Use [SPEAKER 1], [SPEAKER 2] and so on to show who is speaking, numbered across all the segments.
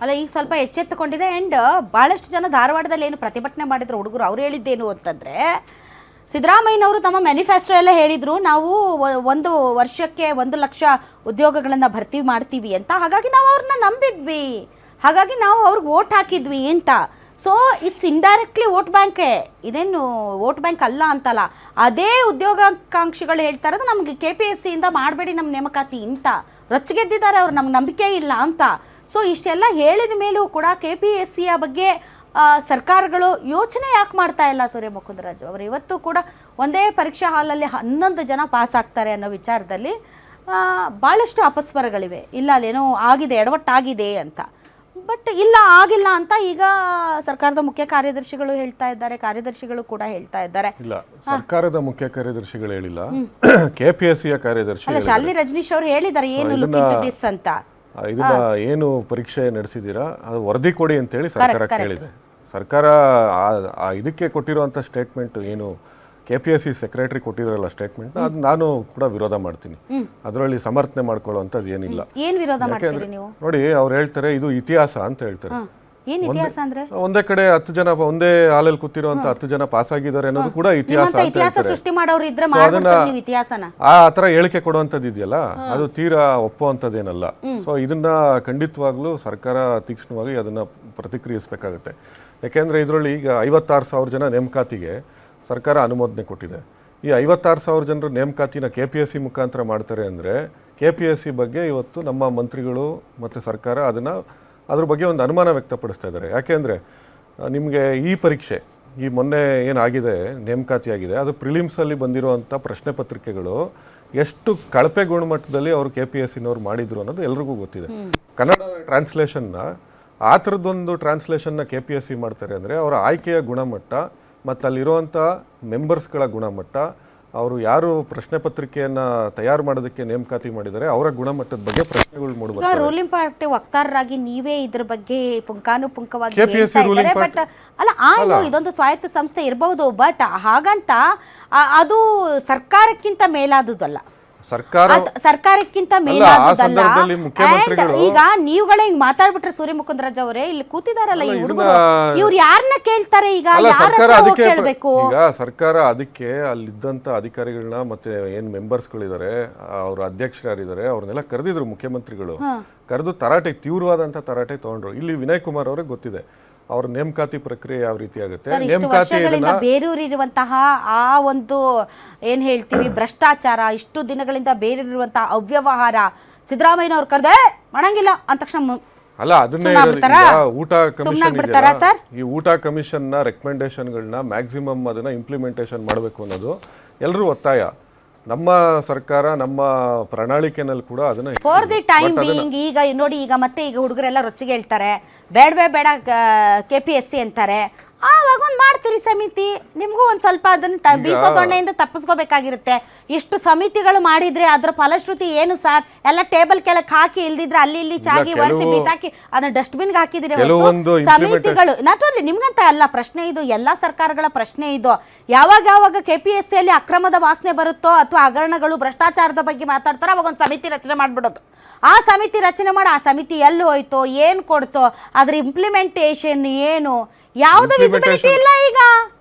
[SPEAKER 1] ಅಲ್ಲ ಈಗ ಸ್ವಲ್ಪ ಎಚ್ಚೆತ್ತುಕೊಂಡಿದೆ. ಆ್ಯಂಡ್ ಭಾಳಷ್ಟು ಜನ ಧಾರವಾಡದಲ್ಲಿ ಏನು ಪ್ರತಿಭಟನೆ ಮಾಡಿದ್ರು ಹುಡುಗರು, ಅವ್ರು ಹೇಳಿದ್ದೇನು ಅಂತಂದರೆ, ಸಿದ್ದರಾಮಯ್ಯನವರು ತಮ್ಮ ಮ್ಯಾನಿಫೆಸ್ಟೋ ಎಲ್ಲ ಹೇಳಿದರು, ನಾವು 1 ವರ್ಷಕ್ಕೆ 1 ಲಕ್ಷ ಉದ್ಯೋಗಗಳನ್ನು ಭರ್ತಿ ಮಾಡ್ತೀವಿ ಅಂತ. ಹಾಗಾಗಿ ನಾವು ಅವ್ರನ್ನ ನಂಬಿದ್ವಿ, ಹಾಗಾಗಿ ನಾವು ಅವ್ರಿಗೆ ವೋಟ್ ಹಾಕಿದ್ವಿ ಅಂತ. ಸೊ ಇಟ್ಸ್ ಇಂಡೈರೆಕ್ಟ್ಲಿ ವೋಟ್ ಬ್ಯಾಂಕೇ, ಇದೇನು ವೋಟ್ ಬ್ಯಾಂಕ್ ಅಲ್ಲ ಅಂತಲ್ಲ. ಅದೇ ಉದ್ಯೋಗಾಕಾಂಕ್ಷಿಗಳು ಹೇಳ್ತಾ ಇರೋದು ನಮಗೆ KPSCಯಿಂದ ಮಾಡಬೇಡಿ ನಮ್ಮ ನೇಮಕಾತಿ ಅಂತ. ರೊಚ್ಚಿಗೆದ್ದಿದ್ದಾರೆ ಅವ್ರು, ನಮ್ಗೆ ನಂಬಿಕೆ ಇಲ್ಲ ಅಂತ. ಸೊ ಇಷ್ಟೆಲ್ಲ ಹೇಳಿದ ಮೇಲೂ ಕೂಡ KPSCಯ ಬಗ್ಗೆ ಸರ್ಕಾರಗಳು ಯೋಚನೆ ಯಾಕೆ ಮಾಡ್ತಾ ಇಲ್ಲ? ಸೂರ್ಯ ಮುಕುಂದರಾಜು ಅವರು ಇವತ್ತು ಕೂಡ ಒಂದೇ ಪರೀಕ್ಷಾ ಹಾಲಲ್ಲಿ 11 ಜನ ಪಾಸ್ ಆಗ್ತಾರೆ ಅನ್ನೋ ವಿಚಾರದಲ್ಲಿ ಭಾಳಷ್ಟು ಅಪಸ್ವರಗಳಿವೆ. ಇಲ್ಲ ಅಲ್ಲೇನೋ ಆಗಿದೆ, ಎಡವಟ್ಟಾಗಿದೆ ಅಂತ. ಬಟ್ ಇಲ್ಲ, ಆಗಿಲ್ಲ ಅಂತ ಈಗ ಸರ್ಕಾರದ ಮುಖ್ಯ ಕಾರ್ಯದರ್ಶಿಗಳು ಹೇಳ್ತಾ ಇದ್ದಾರೆ, ಕಾರ್ಯದರ್ಶಿಗಳು ಕೂಡ ಹೇಳ್ತಾ ಇದ್ದಾರೆ.
[SPEAKER 2] ಇಲ್ಲ, ಸರ್ಕಾರದ ಮುಖ್ಯ ಕಾರ್ಯದರ್ಶಿಗಳು ಹೇಳಿಲ್ಲ, KPSCಯ ಕಾರ್ಯದರ್ಶಿ
[SPEAKER 1] ಅಲ್ಲ, ಶಾಲಿನಿ ರಜನೀಶ್ ಅವರು ಹೇಳಿದ್ದಾರೆ ಏನು ಲುಕ್ ಇಂಟು ದಿಸ್ ಅಂತ.
[SPEAKER 2] ಇದನ್ನ ಏನು ಪರೀಕ್ಷೆ ನಡೆಸಿದ್ದೀರಾ ಅದು ವರದಿ ಕೊಡಿ ಅಂತೇಳಿ ಸರ್ಕಾರ ಕೇಳಿದೆ. ಸರ್ಕಾರ ಇದಕ್ಕೆ ಕೊಟ್ಟಿರುವಂಥ ಸ್ಟೇಟ್ಮೆಂಟ್ ಏನು KPSC ಸೆಕ್ರೆಟರಿ ಕೊಟ್ಟಿದ್ರಲ್ಲ ಸ್ಟೇಟ್ಮೆಂಟ್, ಅದು ನಾನು ಕೂಡ ವಿರೋಧ ಮಾಡ್ತೀನಿ. ಅದರಲ್ಲಿ ಸಮರ್ಥನೆ ಮಾಡ್ಕೊಳ್ಳುವಂಥದ್ದು ಏನಿಲ್ಲ.
[SPEAKER 1] ಏನು ವಿರೋಧ ಮಾಡ್ತೀರಿ ನೀವು?
[SPEAKER 2] ನೋಡಿ, ಅವ್ರು ಹೇಳ್ತಾರೆ ಇದು ಇತಿಹಾಸ ಅಂತ ಹೇಳ್ತಾರೆ.
[SPEAKER 1] ಏನು ಇತಿಹಾಸ ಅಂದ್ರೆ?
[SPEAKER 2] ಒಂದೇ ಕಡೆ 10 ಜನ ಒಂದೇ ಹಾಲಲ್ಲಿ ಕೂತಿರುವಂತ 10 ಜನ ಪಾಸ್ ಆಗಿದ್ದಾರೆ ಅನ್ನೋದು ಕೂಡ ಇತಿಹಾಸ ಅಂತ ಹೇಳ್ತಾರೆ.
[SPEAKER 1] ಸೃಷ್ಟಿ ಮಾಡೋರು ಇದ್ರೆ ಮಾಡ್ಬಿಡ್ತಾರೆ ನೀವು ಇತಿಹಾಸನ.
[SPEAKER 2] ಆ ತರ ಹೇಳಿಕೆ ಕೊಡುವಂಥದ್ದು ಇದೆಯಲ್ಲ, ಅದು ತೀರಾ ಒಪ್ಪುವಂಥದ್ದೇನಲ್ಲ. ಸೊ ಇದನ್ನ ಖಂಡಿತವಾಗ್ಲೂ ಸರ್ಕಾರ ತೀಕ್ಷ್ಣವಾಗಿ ಅದನ್ನ ಪ್ರತಿಕ್ರಿಯಿಸಬೇಕಾಗುತ್ತೆ. ಯಾಕೆಂದ್ರೆ ಇದರಲ್ಲಿ ಈಗ 56,000 ಜನ ನೇಮಕಾತಿಗೆ ಸರ್ಕಾರ ಅನುಮೋದನೆ ಕೊಟ್ಟಿದೆ. ಈ 56,000 ಜನರ ನೇಮಕಾತಿನ KPSC ಮುಖಾಂತರ ಮಾಡ್ತಾರೆ ಅಂದರೆ KPSC ಬಗ್ಗೆ ಇವತ್ತು ನಮ್ಮ ಮಂತ್ರಿಗಳು ಮತ್ತು ಸರ್ಕಾರ ಅದ್ರ ಬಗ್ಗೆ ಒಂದು ಅನುಮಾನ ವ್ಯಕ್ತಪಡಿಸ್ತಾ ಇದ್ದಾರೆ. ಯಾಕೆಂದರೆ ನಿಮಗೆ ಈ ಪರೀಕ್ಷೆ ಈ ಮೊನ್ನೆ ಏನಾಗಿದೆ ನೇಮಕಾತಿ ಆಗಿದೆ, ಅದು ಪ್ರಿಲಿಮ್ಸಲ್ಲಿ ಬಂದಿರುವಂಥ ಪ್ರಶ್ನೆ ಪತ್ರಿಕೆಗಳು ಎಷ್ಟು ಕಳಪೆ ಗುಣಮಟ್ಟದಲ್ಲಿ ಅವರು KPSCನವ್ರು ಮಾಡಿದ್ರು ಅನ್ನೋದು ಎಲ್ರಿಗೂ ಗೊತ್ತಿದೆ. ಕನ್ನಡ ಟ್ರಾನ್ಸ್ಲೇಷನ್ನ ಆ ಥರದ್ದೊಂದು ಟ್ರಾನ್ಸ್ಲೇಷನ್ನ KPSC ಮಾಡ್ತಾರೆ ಅಂದರೆ ಅವರ ಆಯ್ಕೆಯ ಗುಣಮಟ್ಟ ಮತ್ತು ಅಲ್ಲಿರುವಂಥ ಮೆಂಬರ್ಸ್ಗಳ ಗುಣಮಟ್ಟ, ಅವರು ಯಾರು ಪ್ರಶ್ನೆ ಪತ್ರಿಕೆಯನ್ನು ತಯಾರು ಮಾಡೋದಕ್ಕೆ ನೇಮಕಾತಿ ಮಾಡಿದ್ದಾರೆ ಅವರ ಗುಣಮಟ್ಟದ ಬಗ್ಗೆ ಪ್ರಶ್ನೆಗಳು ಮೂಡಬೇಕು.
[SPEAKER 1] ರೂಲಿಂಗ್ ಪಾರ್ಟಿ ವಕ್ತಾರರಾಗಿ ನೀವೇ ಇದ್ರ ಬಗ್ಗೆ ಪುಂಖಾನುಪುಂಖವಾಗಿ ಹೇಳ್ತಾ ಇದ್ದಾರೆ. ಬಟ್ ಅಲ್ಲ, ಇದೊಂದು ಸ್ವಾಯತ್ತ ಸಂಸ್ಥೆ ಇರಬಹುದು, ಬಟ್ ಹಾಗಂತ ಅದು ಸರ್ಕಾರಕ್ಕಿಂತ ಮೇಲಾದುದಲ್ಲ, ಸರ್ಕಾರಕ್ಕಿಂತ ಮೇಲಾದುದಲ್ಲ. ಈಗ ನೀವುಗಳೇ ಹಿಂಗ್ ಮಾತಾಡ್ಬಿಟ್ರೆ ಸೂರ್ಯ ಮುಕುಂದರಾಜ್ ಅವರೇ, ಇಲ್ಲಿ ಕೂತಿದಾರಲ್ಲ ಈ ಹುಡುಗರು, ಇವ್ರು ಯಾರನ್ನ ಕೇಳ್ತಾರೆ? ಈಗ ಕೇಳ್ಬೇಕು.
[SPEAKER 2] ಈಗ ಸರ್ಕಾರ ಅದಕ್ಕೆ ಅಲ್ಲಿದ್ದಂತ ಅಧಿಕಾರಿಗಳನ್ನ ಮತ್ತೆ ಏನ್ ಮೆಂಬರ್ಸ್ಗಳಿದ್ದಾರೆ, ಅವ್ರ ಅಧ್ಯಕ್ಷರು ಯಾರಿದ್ದಾರೆ ಅವ್ರನ್ನೆಲ್ಲ ಕರೆದಿದ್ರು ಮುಖ್ಯಮಂತ್ರಿಗಳು. ಕರೆದು ತೀವ್ರವಾದಂತ ತರಾಟೆ ತಗೊಂಡ್ರು. ಇಲ್ಲಿ ವಿನಯ್ ಕುಮಾರ್ ಅವ್ರಿಗೆ ಗೊತ್ತಿದೆ ಅವ್ರ ನೇಮಕಾತಿ ಪ್ರಕ್ರಿಯೆ ಯಾವ ರೀತಿ ಆಗುತ್ತೆ.
[SPEAKER 1] ನೇಮಕಾತಿಗಳಿಂದ ಬೇರೂರಿರುವಂತಹ ಆ ಒಂದು ಏನ್ ಹೇಳ್ತೀವಿ ಭ್ರಷ್ಟಾಚಾರ, ಇಷ್ಟು ದಿನಗಳಿಂದ ಬೇರೂರಿರುವಂತಹ ಅವ್ಯವಹಾರ, ಸಿದ್ದರಾಮಯ್ಯನವ್ರು ಕರೆದೆ ಮಾಡಂಗಿಲ್ಲ ಅಂದ ತಕ್ಷಣ
[SPEAKER 2] ಅಲ್ಲ, ಅದನ್ನೇ ಊಟ ಕಮಿಷನ್, ಈ ಊಟ ಕಮಿಷನ್ ನ ರೆಕಮೆಂಡೇಶನ್ಗಳನ್ನ ಮ್ಯಾಕ್ಸಿಮಮ್ ಅದನ್ನ ಇಂಪ್ಲಿಮೆಂಟೇಷನ್ ಮಾಡಬೇಕು ಅನ್ನೋದು ಎಲ್ಲರೂ ಒತ್ತಾಯ. ನಮ್ಮ ಸರ್ಕಾರ ನಮ್ಮ ಪ್ರಣಾಳಿಕೆನಲ್ಲಿ ಕೂಡ ಅದನ್ನ
[SPEAKER 1] ಫಾರ್ ದಿ ಟೈಮ್ ಬೀಯಿಂಗ್ ಈಗ ನೋಡಿ, ಈಗ ಮತ್ತೆ ಈಗ ಹುಡುಗರೆಲ್ಲ ರೊಚ್ಚಿಗೆ ಹೇಳ್ತಾರೆ, ಬೇಡ KPSC ಅಂತಾರೆ. ಆವಾಗ ಒಂದು ಮಾಡ್ತೀರಿ ಸಮಿತಿ, ನಿಮಗೂ ಒಂದು ಸ್ವಲ್ಪ ಅದನ್ನು ಬೀಸೋ ದೊಣ್ಣೆಯಿಂದ ತಪ್ಪಿಸ್ಕೋಬೇಕಾಗಿರುತ್ತೆ. ಇಷ್ಟು ಸಮಿತಿಗಳು ಮಾಡಿದ್ರೆ ಅದರ ಫಲಶ್ರುತಿ ಏನು ಸರ್? ಎಲ್ಲ ಟೇಬಲ್ ಕೆಳಗೆ ಹಾಕಿ ಇಲ್ದಿದ್ರೆ ಅಲ್ಲಿ ಇಲ್ಲಿ ಚಾಗಿ ಒರೆಸಿ ಬೀಸಾಕಿ ಅದನ್ನ ಡಸ್ಟ್ಬಿನ್ಗೆ ಹಾಕಿದಿರಿ. ಸಮಿತಿಗಳು ನಾಟ್ ಓನ್ಲಿ ನಿಮ್ಗಂತ ಅಲ್ಲ ಪ್ರಶ್ನೆ, ಇದು ಎಲ್ಲ ಸರ್ಕಾರಗಳ ಪ್ರಶ್ನೆ. ಇದು ಯಾವಾಗ KPSCಯಲ್ಲಿ ಅಕ್ರಮದ ವಾಸನೆ ಬರುತ್ತೋ ಅಥವಾ ಹಗರಣಗಳು ಭ್ರಷ್ಟಾಚಾರದ ಬಗ್ಗೆ ಮಾತಾಡ್ತಾರೋ ಅವಾಗ ಒಂದು ಸಮಿತಿ ರಚನೆ ಮಾಡ್ಬಿಡೋದು. ಆ ಸಮಿತಿ ರಚನೆ ಮಾಡಿ ಆ ಸಮಿತಿ ಎಲ್ಲಿ ಹೋಯ್ತೋ, ಏನು ಕೊಡ್ತೋ, ಅದ್ರ ಇಂಪ್ಲಿಮೆಂಟೇಷನ್ ಏನು, ಯಾವುದು ವಿಸಿಬಿಲಿಟಿ ಇಲ್ಲ. ಈಗ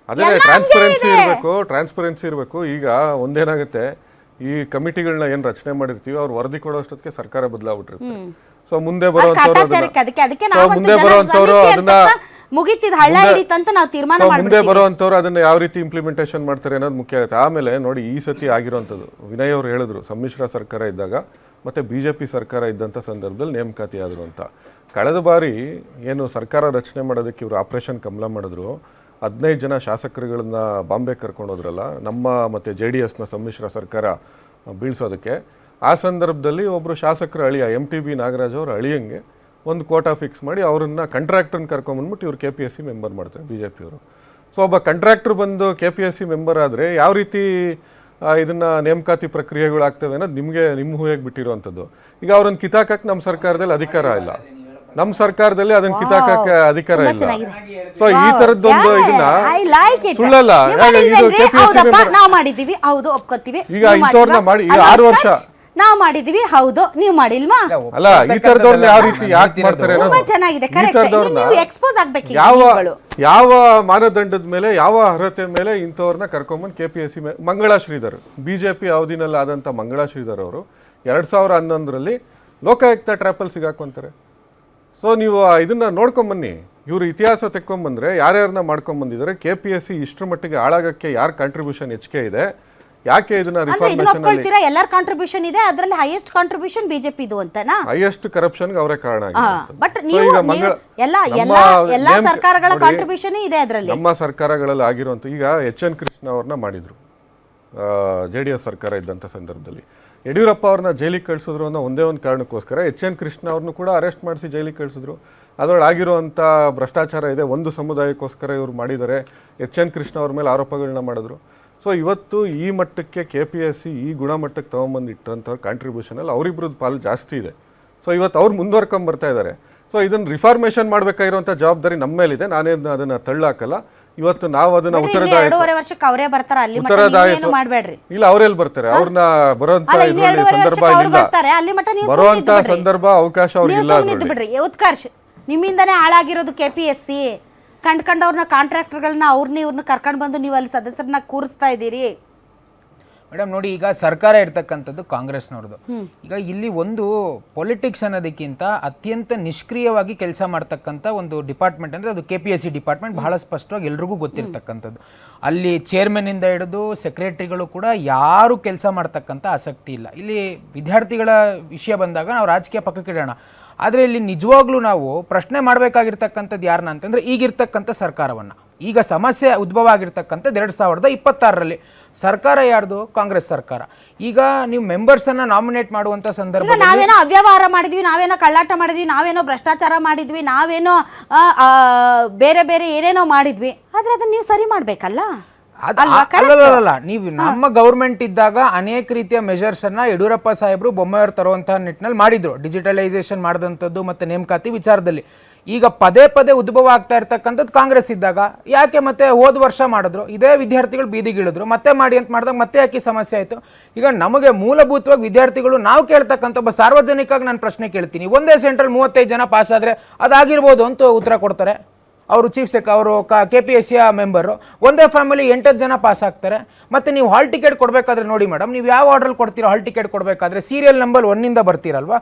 [SPEAKER 2] ಟ್ರಾನ್ಸ್ಪರೆನ್ಸಿ ಇರಬೇಕು. ಈಗ ಒಂದೇನಾಗುತ್ತೆ, ಈ ಕಮಿಟಿಗಳನ್ನ ಏನ್ ರಚನೆ ಮಾಡಿರ್ತೀವಿ ಅವ್ರು ವರದಿ ಕೊಡೋಷ್ಟೊತ್ತಿಗೆ ಸರ್ಕಾರ ಬದಲಾಗ್ಬಿಟ್ಟಿರುತ್ತೆ. ಸೊ ಮುಂದೆ ಬರುವಂತವ್ರು ಅದನ್ನ ಯಾವ ರೀತಿ ಇಂಪ್ಲಿಮೆಂಟೇಷನ್ ಮಾಡ್ತಾರೆ ಅನ್ನೋದು ಮುಖ್ಯ ಆಗುತ್ತೆ. ಆಮೇಲೆ ನೋಡಿ, ಈ ಸತಿ ಆಗಿರುವಂತದ್ದು ವಿನಯ್ ಅವರು ಹೇಳಿದ್ರು, ಸಮ್ಮಿಶ್ರ ಸರ್ಕಾರ ಇದ್ದಾಗ ಮತ್ತೆ BJP ಸರ್ಕಾರ ಇದ್ದಂಥ ಸಂದರ್ಭದಲ್ಲಿ ನೇಮಕಾತಿ ಆದ್ರು ಅಂತ. ಕಳೆದ ಬಾರಿ ಏನು ಸರ್ಕಾರ ರಚನೆ ಮಾಡೋದಕ್ಕೆ ಇವರು ಆಪರೇಷನ್ ಕಮಲ ಮಾಡಿದ್ರು, 15 ಜನ ಶಾಸಕರುಗಳನ್ನ ಬಾಂಬೆ ಕರ್ಕೊಂಡೋದ್ರಲ್ಲ, ನಮ್ಮ ಮತ್ತು JDSನ ಸಮ್ಮಿಶ್ರ ಸರ್ಕಾರ ಬೀಳ್ಸೋದಕ್ಕೆ. ಆ ಸಂದರ್ಭದಲ್ಲಿ ಒಬ್ಬರು ಶಾಸಕರ ಅಳಿಯ MTB ನಾಗರಾಜ್ ಅವರು ಅಳಿಯಂಗೆ ಒಂದು ಕೋಟಾ ಫಿಕ್ಸ್ ಮಾಡಿ ಅವರನ್ನ ಕಾಂಟ್ರಾಕ್ಟರ್ನ ಕರ್ಕೊಂಡ್ಬಂದ್ಬಿಟ್ಟು ಇವ್ರು KPSC ಮೆಂಬರ್ ಮಾಡ್ತಾರೆ BJP ಅವರು. ಸೊ ಒಬ್ಬ ಕಾಂಟ್ರಾಕ್ಟರ್ ಬಂದು KPSC ಮೆಂಬರ್ ಆದರೆ ಯಾವ ರೀತಿ ಇದನ್ನ ನೇಮಕಾತಿ ಪ್ರಕ್ರಿಯೆಗಳಾಗ್ತವೆ ಅನ್ನೋದು ನಿಮ್ಮ ಹೂಯಾಗಿ ಬಿಟ್ಟಿರುವಂಥದ್ದು. ಈಗ ಅವ್ರನ್ನ ಕಿತಾಕಕ್ಕೆ ನಮ್ಮ ಸರ್ಕಾರದಲ್ಲಿ ಅಧಿಕಾರ ಇಲ್ಲ, ನಮ್ಮ ಸರ್ಕಾರದಲ್ಲಿ ಅದನ್ನ ಕಿತಾಕಕ್ಕೆ ಅಧಿಕಾರ ಇಲ್ಲ. ಸೊ ಈ ತರದ್ದೊಂದು ಇದನ್ನ ಸುಳ್ಳಲ್ಲ,
[SPEAKER 1] ನಾವು ಮಾಡಿದ್ದೀವಿ, ಹೌದು ಒಪ್ಕೋತೀವಿ.
[SPEAKER 2] ಈಗ ಇಂಥವ್ರನ್ನ ಮಾಡಿ ಈಗ 6 ವರ್ಷ
[SPEAKER 1] ನಾವು ಮಾಡಿದೀವಿ, ಹೌದು ನೀವು ಮಾಡಿಲ್ವಾ?
[SPEAKER 2] ಅಲ್ಲ, ಈ ತರದವ್ರನ್ನ ಯಾವ ರೀತಿ ಯಾಕೆ ಮಾಡ್ತಾರೆ
[SPEAKER 1] ತುಂಬಾ ಚೆನ್ನಾಗಿದೆ, ಕರೆಕ್ಟ್. ನೀವು ಎಕ್ಸ್ಪೋಸ್ ಆಗ್ಬೇಕು ಈ
[SPEAKER 2] ಯಾವ
[SPEAKER 1] ನೀವುಗಳು.
[SPEAKER 2] ಯಾವ ಮಾನದಂಡದ ಮೇಲೆ, ಯಾವ ಅರ್ಹತೆ ಮೇಲೆ ಇಂಥವ್ರನ್ನ ಕರ್ಕೊಂಬಂದು KPSC ಮಂಗಳಾ ಶ್ರೀಧರ್, ಬಿಜೆಪಿ ಅವಧಿನಲ್ಲಿ ಆದಂತ ಮಂಗಳಾ ಶ್ರೀಧರ್ ಅವರು 2011ರಲ್ಲಿ ಲೋಕಾಯುಕ್ತ ಟ್ರ್ಯಾಪಲ್ಲಿ ಸಿಗಾಕೊಂತಾರೆ. ಸೊ ನೀವು ಇದನ್ನ ನೋಡ್ಕೊಂಬನ್ನಿ, ಇವರು ಇತಿಹಾಸ ತೆಕ್ಕೊಂಬಂದ್ರೆ ಯಾರ್ಯಾರನ್ನ ಮಾಡ್ಕೊಂಬಂದಿದ್ದಾರೆ, KPSC ಇಷ್ಟರ ಮಟ್ಟಿಗೆ ಹಾಳಾಗಕ್ಕೆ ಯಾರ ಕಾಂಟ್ರಿಬ್ಯೂಷನ್ ಹೆಚ್ಚಿಗೆ ಇದೆ, ಯಾಕೆ ಇದನ್ನ
[SPEAKER 1] ಅಂದ್ರೆ ಇದನ್ನ
[SPEAKER 2] ರಿಫಾರ್ಮೇಷನ್ ಅಲ್ಲಿ
[SPEAKER 1] ಒಪ್ಕೊಳ್ತೀರಾ? ಎಲ್ಲರ ಕಾಂಟ್ರಿಬ್ಯೂಷನ್ ಇದೆ, ಅದರಲ್ಲಿ ಹೈಯೆಸ್ಟ್ ಕಾಂಟ್ರಿಬ್ಯೂಷನ್ ಬಿಜೆಪಿ ಇದು ಅಂತನಾ?
[SPEAKER 2] ಹೈಯೆಸ್ಟ್ ಕರಪ್ಷನ್ಗೆ ಅವರೇ ಕಾರಣ ಆಗಿದ್ದಾರೆ.
[SPEAKER 1] ಬಟ್ ನೀವು ಎಲ್ಲಾ ಸರ್ಕಾರಗಳ ಕಾಂಟ್ರಿಬ್ಯೂಷನ್ ಇದೆ ಅದರಲ್ಲಿ.
[SPEAKER 2] ನಮ್ಮ ಸರ್ಕಾರಗಳಲ್ಲಿ ಆಗಿರುವಂತ ಈಗ HN ಕೃಷ್ಣ ಅವ್ರನ್ನ ಮಾಡಿದ್ರು JDS ಸರ್ಕಾರ ಇದ್ದಂಥ ಸಂದರ್ಭದಲ್ಲಿ. ಯಡಿಯೂರಪ್ಪ ಅವ್ರನ್ನ ಜೈಲಿಗೆ ಕಳಿಸಿದ್ರು ಅನ್ನೋ ಒಂದೇ ಒಂದು ಕಾರಣಕ್ಕೋಸ್ಕರ HN ಕೃಷ್ಣ ಅವ್ರನ್ನೂ ಕೂಡ ಅರೆಸ್ಟ್ ಮಾಡಿಸಿ ಜೈಲಿಗೆ ಕಳಿಸಿದ್ರು. ಅದರೊಳಗೆ ಆಗಿರುವಂಥ ಭ್ರಷ್ಟಾಚಾರ ಇದೆ, ಒಂದು ಸಮುದಾಯಕ್ಕೋಸ್ಕರ ಇವರು ಮಾಡಿದ್ದಾರೆ, HN ಕೃಷ್ಣ ಅವ್ರ ಮೇಲೆ ಆರೋಪಗಳನ್ನ ಮಾಡಿದ್ರು. ಸೊ ಇವತ್ತು ಈ ಮಟ್ಟಕ್ಕೆ KPSC ಈ ಗುಣಮಟ್ಟಕ್ಕೆ ತೊಗೊಂಬಂದು ಇಟ್ಟಂಥ ಕಾಂಟ್ರಿಬ್ಯೂಷನಲ್ಲಿ ಅವರಿಬ್ರದ್ದು ಪಾಲು ಜಾಸ್ತಿ ಇದೆ. ಸೊ ಇವತ್ತು ಅವ್ರು ಮುಂದುವರ್ಕೊಂಡ್ ಬರ್ತಾ ಇದ್ದಾರೆ. ಸೊ ಇದನ್ನು ರಿಫಾರ್ಮೇಷನ್ ಮಾಡಬೇಕಾಗಿರುವಂಥ ಜವಾಬ್ದಾರಿ ನಮ್ಮ ಮೇಲಿದೆ, ನಾನೇನು ಅದನ್ನು ತಳ್ಳಾಕಲ್ಲ. ಇವತ್ತು ನಾವು ಅದನ್ನ
[SPEAKER 1] ಉತ್ತರದಾಯಿತ್ವ ವರ್ಷಕ್ಕೆ ಅವರೇ ಬರ್ತಾರೆ, ಅಲ್ಲಿ ಮಟ್ಟ ಏನು ಮಾಡಬೇಡ್ರಿ.
[SPEAKER 2] ಇಲ್ಲ, ಅವರೆಲ್ಲಿ ಬರ್ತಾರೆ, ಅವ್ರನ್ನ ಬರುವಂತ ಸಂದರ್ಭ ಇಲ್ಲ, ಬರುವಂತ ಸಂದರ್ಭ ಅವಕಾಶ ಅವ್ರಿಗಿಲ್ಲ.
[SPEAKER 1] ಬಿಡ್ರಿ ಉತ್ಕರ್ಷ್, ನಿಮ್ಮಿಂದನೇ ಹಾಳಾಗಿರೋದು KPSC. ಕಂಡ್ಕೊಂಡವ್ರನ್ನ ಕಾಂಟ್ರಾಕ್ಟರ್ಗಳನ್ನ ಇವ್ರನ್ನ ಕರ್ಕೊಂಡು ಬಂದು ನೀವು ಅಲ್ಲಿ ಸದಸ್ಯರನ್ನ ಕೂರಿಸ್ತಾ ಇದ್ದೀರಿ.
[SPEAKER 3] ಮೇಡಮ್ ನೋಡಿ, ಈಗ ಸರ್ಕಾರ ಇರ್ತಕ್ಕಂಥದ್ದು ಕಾಂಗ್ರೆಸ್ನವ್ರದ್ದು. ಈಗ ಇಲ್ಲಿ ಒಂದು ಪೊಲಿಟಿಕ್ಸ್ ಅನ್ನೋದಕ್ಕಿಂತ ಅತ್ಯಂತ ನಿಷ್ಕ್ರಿಯವಾಗಿ ಕೆಲಸ ಮಾಡ್ತಕ್ಕಂಥ ಒಂದು ಡಿಪಾರ್ಟ್ಮೆಂಟ್ ಅಂದರೆ ಅದು KPSC ಡಿಪಾರ್ಟ್ಮೆಂಟ್. ಬಹಳ ಸ್ಪಷ್ಟವಾಗಿ ಎಲ್ರಿಗೂ ಗೊತ್ತಿರ್ತಕ್ಕಂಥದ್ದು. ಅಲ್ಲಿ ಚೇರ್ಮನ್ ಇಂದ ಹಿಡಿದು ಸೆಕ್ರೆಟರಿಗಳು ಕೂಡ ಯಾರು ಕೆಲಸ ಮಾಡ್ತಕ್ಕಂಥ ಆಸಕ್ತಿ ಇಲ್ಲ. ಇಲ್ಲಿ ವಿದ್ಯಾರ್ಥಿಗಳ ವಿಷಯ ಬಂದಾಗ ನಾವು ರಾಜಕೀಯ ಪಕ್ಕಕ್ಕೆ ಇಡೋಣ, ಆದರೆ ಇಲ್ಲಿ ನಿಜವಾಗ್ಲೂ ನಾವು ಪ್ರಶ್ನೆ ಮಾಡಬೇಕಾಗಿರ್ತಕ್ಕಂಥದ್ದು ಯಾರನ್ನ ಅಂತಂದರೆ ಈಗಿರ್ತಕ್ಕಂಥ ಸರ್ಕಾರವನ್ನು. ಈಗ ಸಮಸ್ಯೆ ಉದ್ಭವ ಆಗಿರ್ತಕ್ಕಂಥದ್ದು 2026ರಲ್ಲಿ ಸರ್ಕಾರ ಯಾರ್ದು? ಕಾಂಗ್ರೆಸ್ ಸರ್ಕಾರ. ಈಗ ನೀವು ಮೆಂಬರ್ಸನ್ನು ನಾಮಿನೇಟ್ ಮಾಡುವಂಥ ಸಂದರ್ಭ,
[SPEAKER 1] ನಾವೇನೋ ಅವ್ಯವಹಾರ ಮಾಡಿದ್ವಿ, ನಾವೇನೋ ಕಳ್ಳಾಟ ಮಾಡಿದ್ವಿ, ನಾವೇನೋ ಭ್ರಷ್ಟಾಚಾರ ಮಾಡಿದ್ವಿ, ನಾವೇನೋ ಬೇರೆ ಬೇರೆ ಏನೇನೋ ಮಾಡಿದ್ವಿ, ಆದರೆ ಅದನ್ನ ನೀವು ಸರಿ ಮಾಡಬೇಕಲ್ಲ.
[SPEAKER 3] ಅಲ್ಲ, ನೀವು ನಮ್ಮ ಗೌರ್ಮೆಂಟ್ ಇದ್ದಾಗ ಅನೇಕ ರೀತಿಯ ಮೆಜರ್ಸ್ ಅನ್ನ ಯಡಿಯೂರಪ್ಪ ಸಾಹೇಬರು ಬೊಮ್ಮಾಯಿಯವರು ತರುವಂತಹ ನಿಟ್ಟಿನಲ್ಲಿ ಮಾಡಿದ್ರು, ಡಿಜಿಟಲೈಸೇಷನ್ ಮಾಡಿದಂಥದ್ದು ಮತ್ತೆ ನೇಮಕಾತಿ ವಿಚಾರದಲ್ಲಿ. ಈಗ ಪದೇ ಪದೇ ಉದ್ಭವ ಆಗ್ತಾ ಇರ್ತಕ್ಕಂಥದ್ದು ಕಾಂಗ್ರೆಸ್ ಇದ್ದಾಗ ಯಾಕೆ ಮತ್ತೆ ಹೋದ ವರ್ಷ ಮಾಡಿದ್ರು, ಇದೇ ವಿದ್ಯಾರ್ಥಿಗಳು ಬೀದಿಗಿಳಿದ್ರು, ಮತ್ತೆ ಮಾಡಿ ಅಂತ ಮಾಡಿದಾಗ ಮತ್ತೆ ಯಾಕೆ ಸಮಸ್ಯೆ ಆಯಿತು? ಈಗ ನಮಗೆ ಮೂಲಭೂತವಾಗಿ ವಿದ್ಯಾರ್ಥಿಗಳು ನಾವು ಕೇಳ್ತಕ್ಕಂಥ ಒಬ್ಬ ಸಾರ್ವಜನಿಕವಾಗಿ ನಾನು ಪ್ರಶ್ನೆ ಕೇಳ್ತೀನಿ, ಒಂದೇ ಸೆಂಟ್ರಲ್ 35 ಜನ ಪಾಸ್ ಆದರೆ ಅದಾಗಿರ್ಬೋದು ಅಂತ ಉತ್ತರ ಕೊಡ್ತಾರೆ ಅವರು ಅವರು KPSC ಮೆಂಬರು. ಒಂದೇ ಫ್ಯಾಮಿಲಿ 8 ಜನ ಪಾಸ್ ಆಗ್ತಾರೆ. ಮತ್ತು ನೀವು ಹಾಲ್ ಟಿಕೆಟ್ ಕೊಡಬೇಕಾದ್ರೆ ನೋಡಿ ಮೇಡಮ್, ನೀವು ಯಾವ ಆರ್ಡ್ರಲ್ಲಿ ಕೊಡ್ತೀರೋ ಹಾಲ್ ಟಿಕೆಟ್ ಕೊಡಬೇಕಾದ್ರೆ ಸೀರಿಯಲ್ ನಂಬರ್ 1 ಬರ್ತೀರಲ್ವಾ,